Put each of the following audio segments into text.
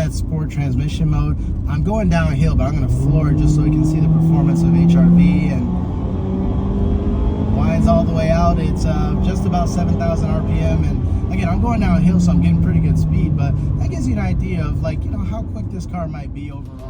that sport transmission mode. I'm going downhill, but I'm going to floor it just so you can see the performance of HR-V. And winds all the way out. It's just about 7,000 RPM. And again, I'm going downhill, so I'm getting pretty good speed. But that gives you an idea of, like, you know, how quick this car might be overall.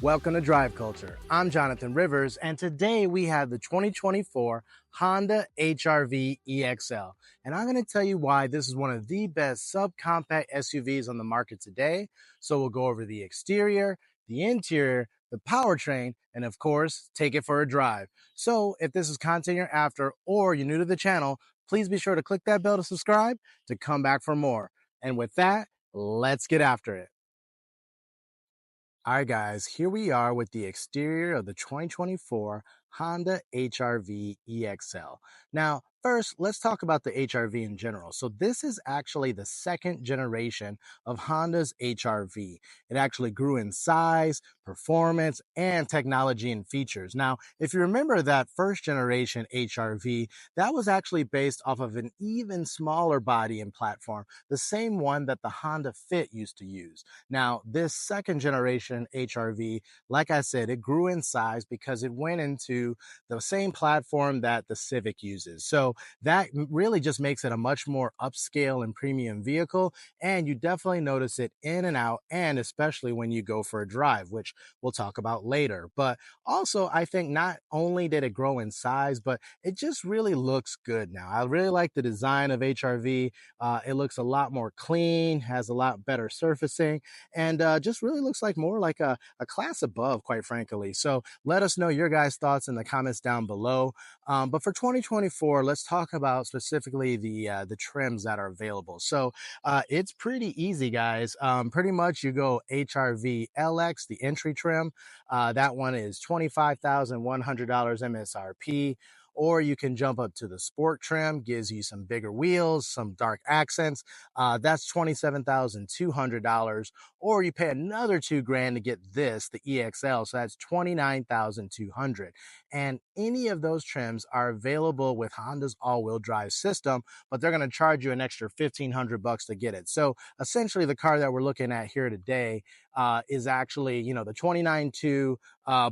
Welcome to Drive Culture. I'm Jonathan Rivers, and today we have the 2024 Honda HR-V EX-L. And I'm going to tell you why this is one of the best subcompact SUVs on the market today. So we'll go over the exterior, the interior, the powertrain, and of course, take it for a drive. So if this is content you're after or you're new to the channel, please be sure to click that bell to subscribe to come back for more. And with that, let's get after it. All right, guys, here we are with the exterior of the 2024 Honda HR-V EX-L. Now, first, let's talk about the HR-V in general. So this is actually the second generation of Honda's HR-V. It actually grew in size, performance, and technology and features. Now, if you remember that first generation HR-V, that was actually based off of an even smaller body and platform, the same one that the Honda Fit used to use. Now, this second generation HR-V, like I said, it grew in size because it went into the same platform that the Civic uses. So that really just makes it a much more upscale and premium vehicle. And you definitely notice it in and out, and especially when you go for a drive, which we'll talk about later. But also, I think not only did it grow in size, but it just really looks good now. I really like the design of HR-V. It looks a lot more clean, has a lot better surfacing, and just really looks like more like a class above, quite frankly. So let us know your guys' thoughts in the comments down below. But for 2024, let's talk about specifically the trims that are available. So it's pretty easy, guys. Pretty much you go HR-V LX, the entry trim. That one is $25,100 MSRP. Or you can jump up to the sport trim, gives you some bigger wheels, some dark accents. That's $27,200. Or you pay another $2,000 to get this, the EX-L. So that's $29,200. And any of those trims are available with Honda's all-wheel drive system, but they're going to charge you an extra $1,500 to get it. So essentially, the car that we're looking at here today is actually, you know, the $29,200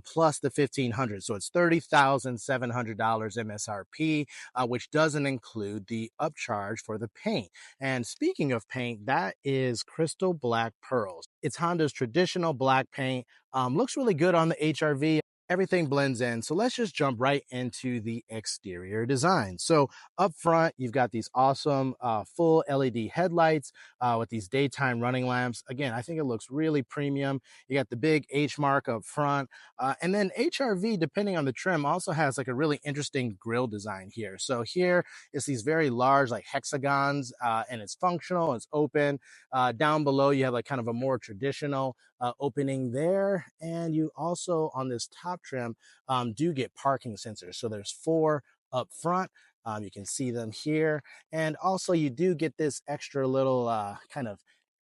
plus the $1,500. So it's $30,700 MSRP, which doesn't include the upcharge for the paint. And speaking of paint, that is crystal black pearls. It's Honda's traditional black paint. Looks really good on the HR-V. Everything blends in. So let's just jump right into the exterior design. So up front, you've got these awesome full LED headlights with these daytime running lamps. Again, I think it looks really premium. You got the big H mark up front. And then HR-V, depending on the trim, also has like a really interesting grille design here. So here is these very large like hexagons, and it's functional, it's open. Down below, you have like kind of a more traditional opening there. And you also, on this top trim, do get parking sensors. So there's 4 up front. You can see them here. And also you do get this extra little kind of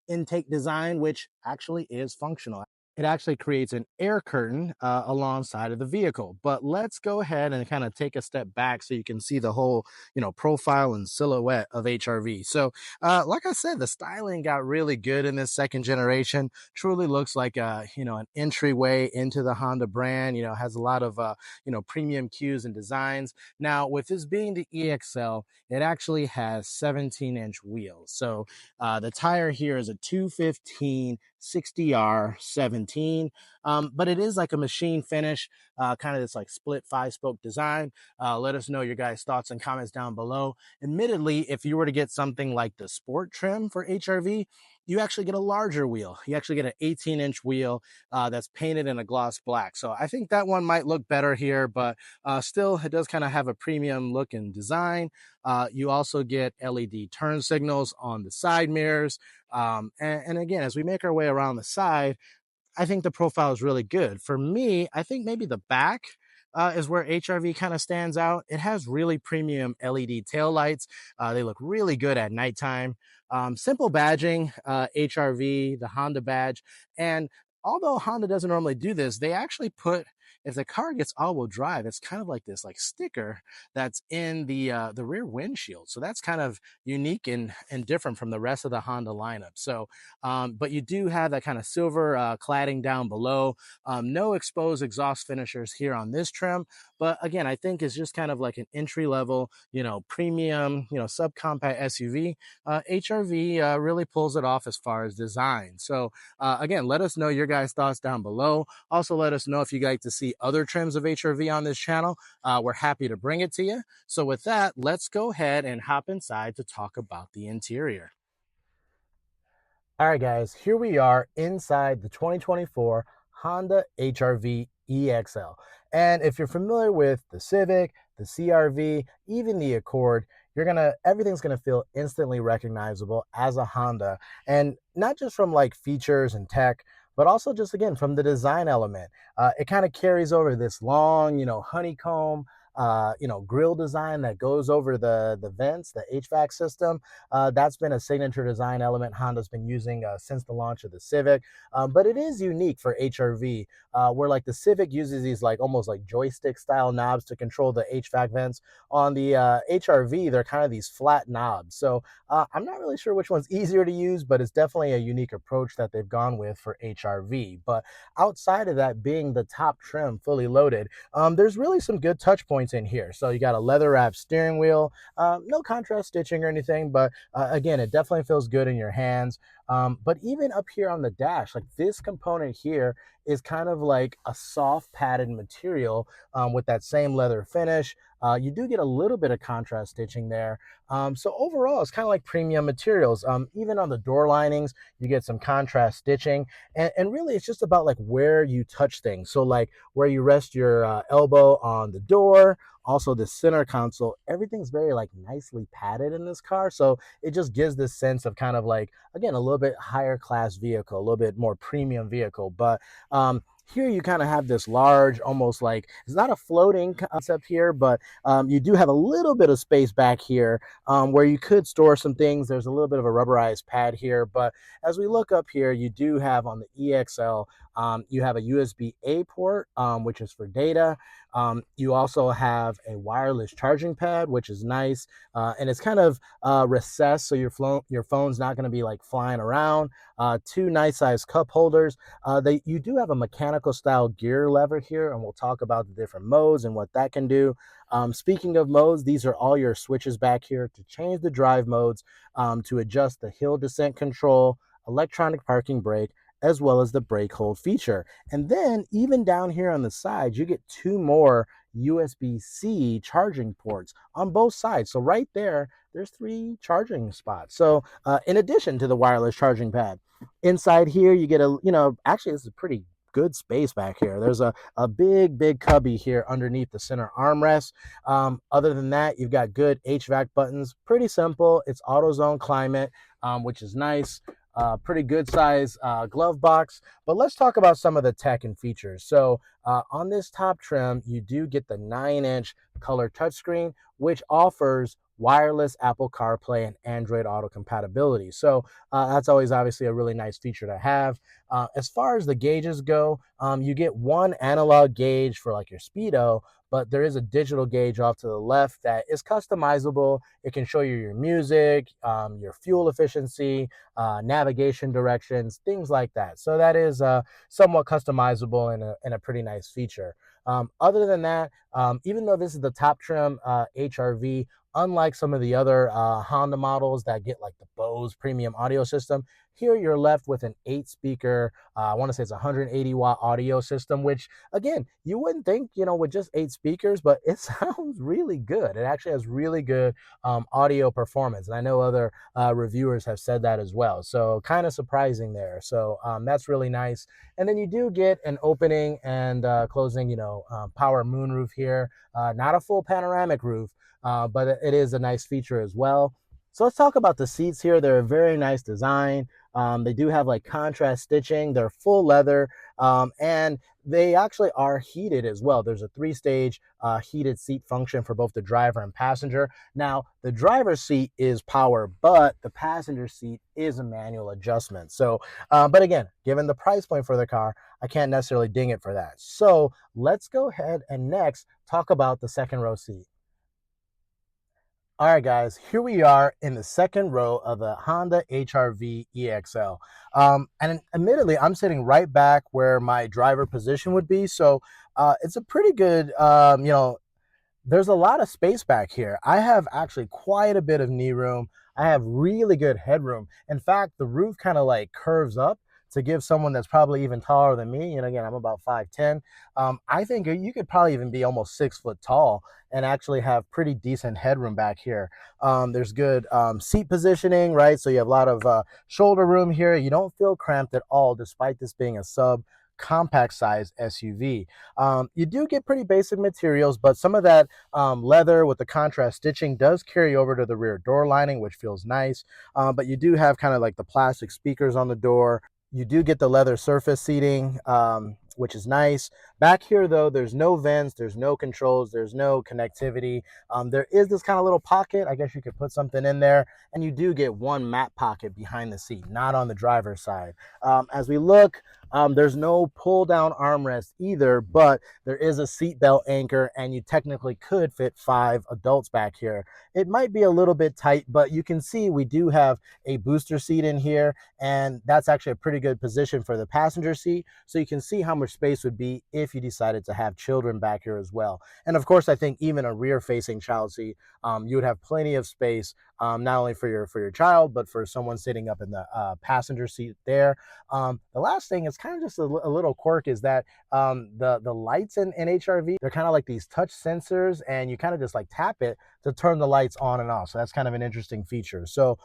intake design, which actually is functional. It actually creates an air curtain alongside of the vehicle. But let's go ahead and kind of take a step back so you can see the whole, you know, profile and silhouette of HR-V. So like I said, the styling got really good in this second generation. Truly looks like a, you know, an entryway into the Honda brand. You know, has a lot of you know, premium cues and designs. Now, with this being the EX-L, it actually has 17-inch wheels. So the tire here is a 215 60R 17, but it is like a machine finish, kind of this like split 5-spoke design. Let us know your guys' thoughts and comments down below. Admittedly, if you were to get something like the sport trim for HR-V, you actually get a larger wheel. You actually get an 18-inch wheel that's painted in a gloss black. So I think that one might look better here, but still, it does kind of have a premium look and design. You also get LED turn signals on the side mirrors. And again, as we make our way around the side, I think the profile is really good. For me, I think maybe the back is where HR-V kind of stands out. It has really premium LED taillights. They look really good at nighttime. Simple badging, HR-V, the Honda badge. And although Honda doesn't normally do this, they actually put if the car gets all-wheel drive, it's kind of like this like sticker that's in the rear windshield. So that's kind of unique and different from the rest of the Honda lineup. So, but you do have that kind of silver cladding down below. No exposed exhaust finishers here on this trim, but again, I think it's just kind of like an entry level, premium, subcompact SUV. HR-V really pulls it off as far as design. So again, let us know your guys' thoughts down below. Also, let us know if you'd like to see other trims of HR-V on this channel. We're happy to bring it to you. So with that, let's go ahead and hop inside to talk about the interior. All right, guys, here we are inside the 2024 Honda HR-V EX-L. And if you're familiar with the Civic, the CR-V, even the Accord, everything's gonna feel instantly recognizable as a Honda. And not just from like features and tech, but also just again from the design element. It kind of carries over this long, honeycomb, grill design that goes over the vents, the HVAC system. That's been a signature design element Honda's been using since the launch of the Civic. But it is unique for HR-V, where like the Civic uses these like almost like joystick style knobs to control the HVAC vents. On the HR-V, they're kind of these flat knobs. So I'm not really sure which one's easier to use, but it's definitely a unique approach that they've gone with for HR-V. But outside of that being the top trim fully loaded, there's really some good touch points in here. So you got a leather wrapped steering wheel, no contrast stitching or anything, but again, it definitely feels good in your hands. But even up here on the dash, like this component here is kind of like a soft padded material with that same leather finish. You do get a little bit of contrast stitching there. So overall, it's kind of like premium materials. Even on the door linings, you get some contrast stitching. And really, it's just about like where you touch things. So like where you rest your elbow on the door, also the center console, everything's very like nicely padded in this car. So it just gives this sense of kind of like, again, a little bit higher class vehicle, a little bit more premium vehicle. But here you kind of have this large, almost like, it's not a floating concept here, but you do have a little bit of space back here where you could store some things. There's a little bit of a rubberized pad here, but as we look up here, you do have on the EXL, you have a USB-A port, which is for data. You also have a wireless charging pad, which is nice, and it's kind of recessed, so your phone's not going to be like flying around. Two nice sized cup holders. You do have a mechanical style gear lever here, and we'll talk about the different modes and what that can do. Speaking of modes, these are all your switches back here to change the drive modes, to adjust the hill descent control, electronic parking brake, as well as the brake hold feature. And then even down here on the side, you get two more USB-C charging ports on both sides. So right there, there's three charging spots. So in addition to the wireless charging pad, inside here, you get actually this is pretty good space back here. There's a big cubby here underneath the center armrest. Other than that, you've got good HVAC buttons. Pretty simple. It's AutoZone climate, which is nice. Pretty good size glove box. But let's talk about some of the tech and features. So on this top trim, you do get the 9-inch color touchscreen, which offers wireless Apple CarPlay and Android Auto compatibility. So that's always obviously a really nice feature to have. As far as the gauges go, you get one analog gauge for like your speedo, but there is a digital gauge off to the left that is customizable. It can show you your music, your fuel efficiency, navigation directions, things like that. So that is somewhat customizable and a pretty nice feature. Other than that, even though this is the top trim HR-V, unlike some of the other Honda models that get like the Bose premium audio system, here you're left with an 8-speaker, I want to say it's a 180-watt audio system, which again, you wouldn't think, with just 8 speakers, but it sounds really good. It actually has really good audio performance. And I know other reviewers have said that as well. So kind of surprising there. So that's really nice. And then you do get an opening and closing, power moonroof here. Not a full panoramic roof, but it is a nice feature as well. So let's talk about the seats here. They're a very nice design. They do have like contrast stitching. They're full leather, and they actually are heated as well. There's a three-stage heated seat function for both the driver and passenger. Now, the driver's seat is power, but the passenger seat is a manual adjustment. So, but again, given the price point for the car, I can't necessarily ding it for that. So let's go ahead and next talk about the second row seat. All right, guys, here we are in the second row of the Honda HR-V EX-L. And admittedly, I'm sitting right back where my driver position would be. So it's a pretty good, there's a lot of space back here. I have actually quite a bit of knee room. I have really good headroom. In fact, the roof kind of like curves up to give someone that's probably even taller than me. And again, I'm about 5'10". I think you could probably even be almost 6 foot tall and actually have pretty decent headroom back here. There's good seat positioning, right? So you have a lot of shoulder room here. You don't feel cramped at all, despite this being a compact size SUV. You do get pretty basic materials, but some of that leather with the contrast stitching does carry over to the rear door lining, which feels nice. But you do have kind of like the plastic speakers on the door. You do get the leather surface seating, which is nice. Back here, though, there's no vents, there's no controls, there's no connectivity. There is this kind of little pocket. I guess you could put something in there. And you do get one mat pocket behind the seat, not on the driver's side. As we look, there's no pull down armrest either, but there is a seatbelt anchor, and you technically could fit 5 adults back here. It might be a little bit tight, but you can see we do have a booster seat in here, and that's actually a pretty good position for the passenger seat. So you can see how much space would be if you decided to have children back here as well. And of course, I think even a rear facing child seat, you would have plenty of space, not only for your child, but for someone sitting up in the passenger seat there. The last thing is kind of just a little quirk is that the lights in HR-V, they're kind of like these touch sensors, and you kind of just like tap it to turn the lights on and off. So that's kind of an interesting feature. So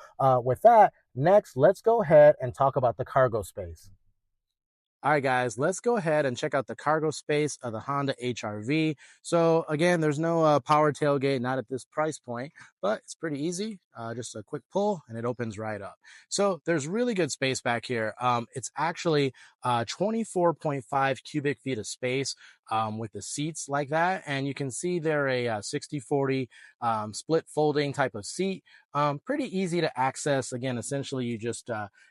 with that, next, let's go ahead and talk about the cargo space. All right, guys, let's go ahead and check out the cargo space of the Honda HR-V. So again, there's no power tailgate, not at this price point, but it's pretty easy. Just a quick pull and it opens right up. So there's really good space back here. It's actually 24.5 cubic feet of space with the seats like that. And you can see they're a 60-40 split folding type of seat. Pretty easy to access. Again, essentially you just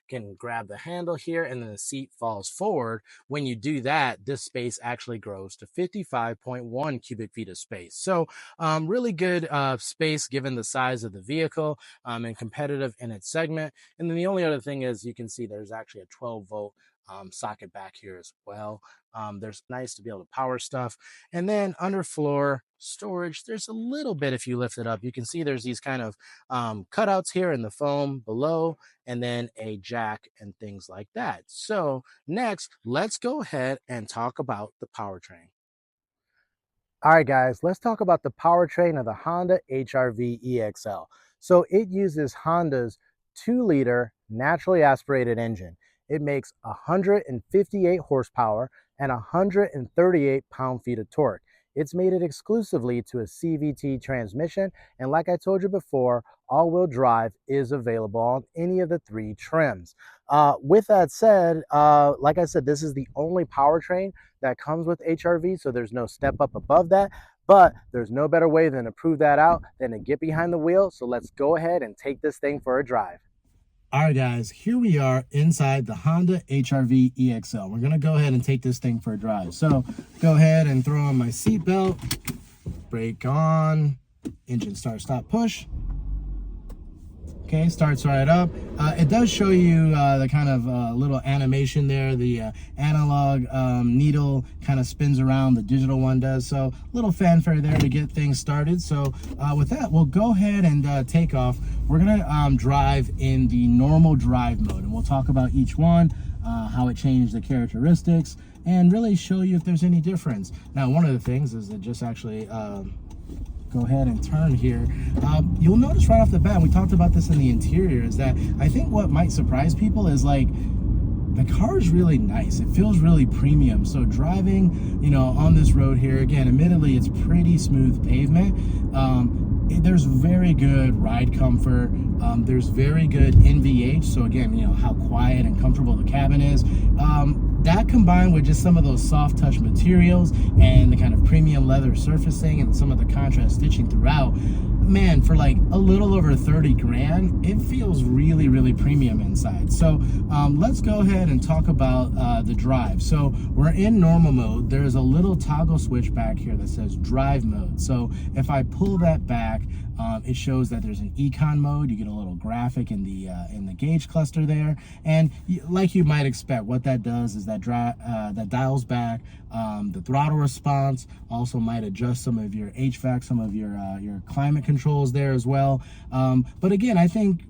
can grab the handle here and then the seat falls forward. When you do that, this space actually grows to 55.1 cubic feet of space. So really good space given the size of the vehicle and competitive in its segment. And then the only other thing is you can see there's actually a 12-volt socket back here as well. There's nice to be able to power stuff. And then underfloor storage, there's a little bit, if you lift it up, you can see there's these kind of cutouts here in the foam below, and then a jack and things like that. So next, let's go ahead and talk about the powertrain. All right, guys, let's talk about the powertrain of the Honda HR-V EX-L. So it uses Honda's 2-liter naturally aspirated engine. It makes 158 horsepower and 138 pound-feet of torque. It's mated exclusively to a CVT transmission, and like I told you before, all-wheel drive is available on any of the 3 trims. With that said, like I said, this is the only powertrain that comes with HR-V, so there's no step up above that, but there's no better way than to prove that out than to get behind the wheel. So let's go ahead and take this thing for a drive. All right, guys, here we are inside the Honda HR-V EX-L. We're gonna go ahead and take this thing for a drive. So go ahead and throw on my seatbelt, brake on, engine start, stop, push. Okay, starts right up. It does show you the kind of little animation there. The analog needle kind of spins around, the digital one does. So little fanfare there to get things started. So with that, we'll go ahead and take off. We're gonna drive in the normal drive mode, and we'll talk about each one, how it changed the characteristics, and really show you if there's any difference. Now, one of the things is that just actually go ahead and turn here. You'll notice right off the bat, and we talked about this in the interior, is that I think what might surprise people is like the car is really nice. It feels really premium. So driving, you know, on this road here, again, admittedly, it's pretty smooth pavement. There's very good ride comfort. There's very good NVH, so again, you know, how quiet and comfortable the cabin is. That combined with just some of those soft touch materials and the kind of premium leather surfacing and some of the contrast stitching throughout, man, for like a little over 30 grand, it feels really, really premium inside. So let's go ahead and talk about the drive. So we're in normal mode. There's a little toggle switch back here that says drive mode. So if I pull that back, it shows that there's an econ mode. You get a little graphic in the gauge cluster there, and like you might expect, what that does is that dials back the throttle response. Also might adjust some of your HVAC, some of your climate controls there as well. But again, I think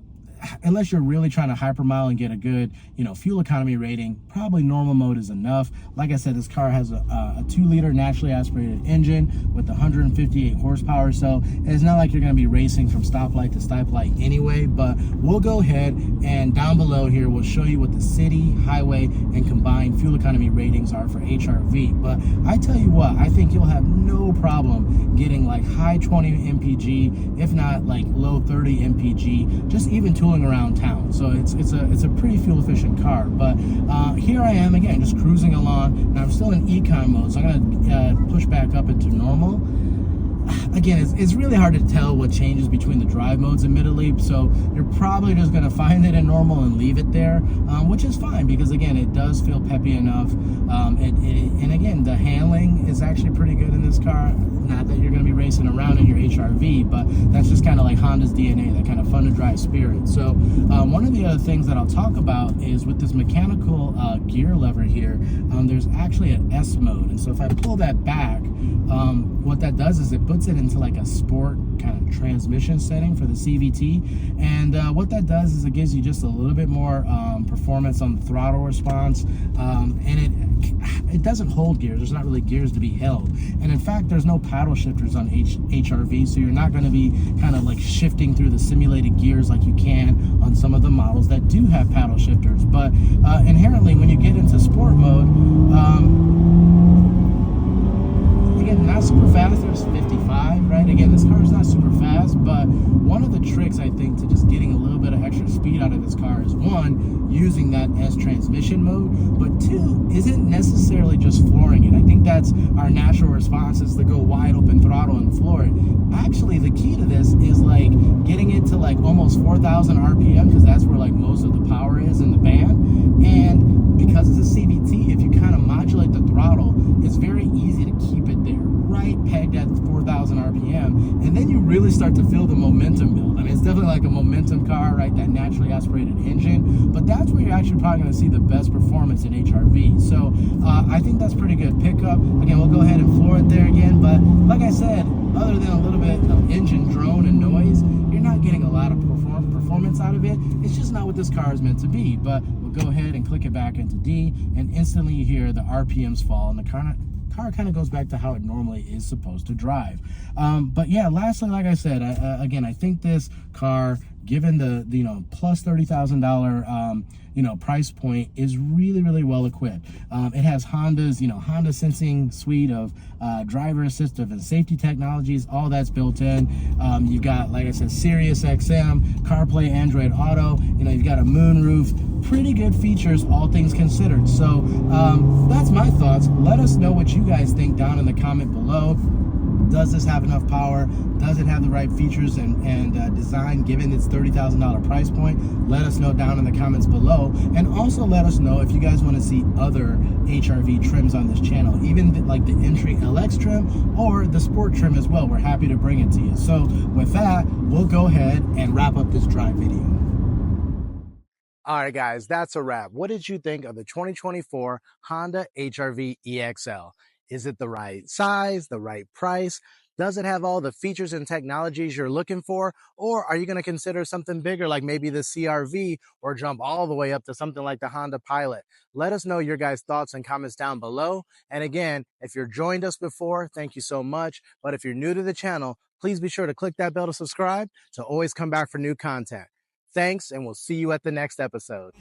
unless you're really trying to hypermile and get a good, you know, fuel economy rating, probably normal mode is enough. Like I said, this car has a 2-liter naturally aspirated engine with 158 horsepower, so it's not like you're going to be racing from stoplight to stoplight anyway. But we'll go ahead and down below here we'll show you what the city, highway, and combined fuel economy ratings are for HR-V. But I tell you what, I think you'll have no problem getting like high 20 mpg, if not like low 30 mpg, just even tooling around town. So it's a pretty fuel efficient car. But here I am again, just cruising along. Now I'm still in econ mode, so I'm gonna push back up into normal. Again, it's really hard to tell what changes between the drive modes, admittedly, so you're probably just going to find it in normal and leave it there, which is fine because, again, it does feel peppy enough. And again, the handling is actually pretty good in this car. Not that you're going to be racing around in your HR-V, but that's just kind of like Honda's DNA, that kind of fun to drive spirit. So one of the other things that I'll talk about is with this mechanical gear lever here, there's actually an S mode. And so if I pull that back, what that does is it puts it into like a sport kind of transmission setting for the CVT, and what that does is it gives you just a little bit more performance on the throttle response, and it doesn't hold gears. There's not really gears to be held, and in fact there's no paddle shifters on HR-V, so you're not going to be kind of like shifting through the simulated gears like you can on some of the models that do have paddle shifters. But inherently when you get into sport mode, again, not super fast. There's 55, right? Again, this car is not super fast, but one of the tricks, I think, to just getting a little bit of extra speed out of this car is, one, using that S transmission mode, but two, isn't necessarily just flooring it. I think that's our natural response, is to go wide open throttle and floor it. Actually, the key to this is like getting it to like almost 4,000 RPM, because that's where like most of the power is in the band. And because it's a CVT, if you kind of modulate the throttle, it's very easy to keep it there, right pegged at 4,000 RPM, and then you really start to feel the momentum build. I mean, it's definitely like a momentum car, right? That naturally aspirated engine, but that's where you're actually probably going to see the best performance in HR-V. So I think that's pretty good pickup. Again, we'll go ahead and floor it there again, but like I said, other than a little bit of engine drone and noise, you're not getting a lot of performance out of it. It's just not what this car is meant to be. But we'll go ahead and click it back into D, and instantly you hear the RPMs fall, and the car kind of goes back to how it normally is supposed to drive. But yeah, lastly, like I said, again, I think this car, given the you know, plus $30,000 you know, price point, is really, really well equipped. It has Honda's, you know, Honda sensing suite of driver assistive and safety technologies. All that's built in. You've got, like I said, Sirius XM, CarPlay, Android Auto. You know, you've got a moonroof. Pretty good features, all things considered. So that's my thoughts. Let us know what you guys think down in the comment below. Does this have enough power? Does it have the right features and design given its $30,000 price point? Let us know down in the comments below. And also let us know if you guys want to see other HR-V trims on this channel, even like the entry LX trim or the sport trim as well. We're happy to bring it to you. So with that, we'll go ahead and wrap up this drive video. All right, guys, that's a wrap. What did you think of the 2024 Honda HR-V EX-L? Is it the right size, the right price? Does it have all the features and technologies you're looking for? Or are you going to consider something bigger like maybe the CR-V, or jump all the way up to something like the Honda Pilot? Let us know your guys' thoughts and comments down below. And again, if you've joined us before, thank you so much. But if you're new to the channel, please be sure to click that bell to subscribe to always come back for new content. Thanks, and we'll see you at the next episode.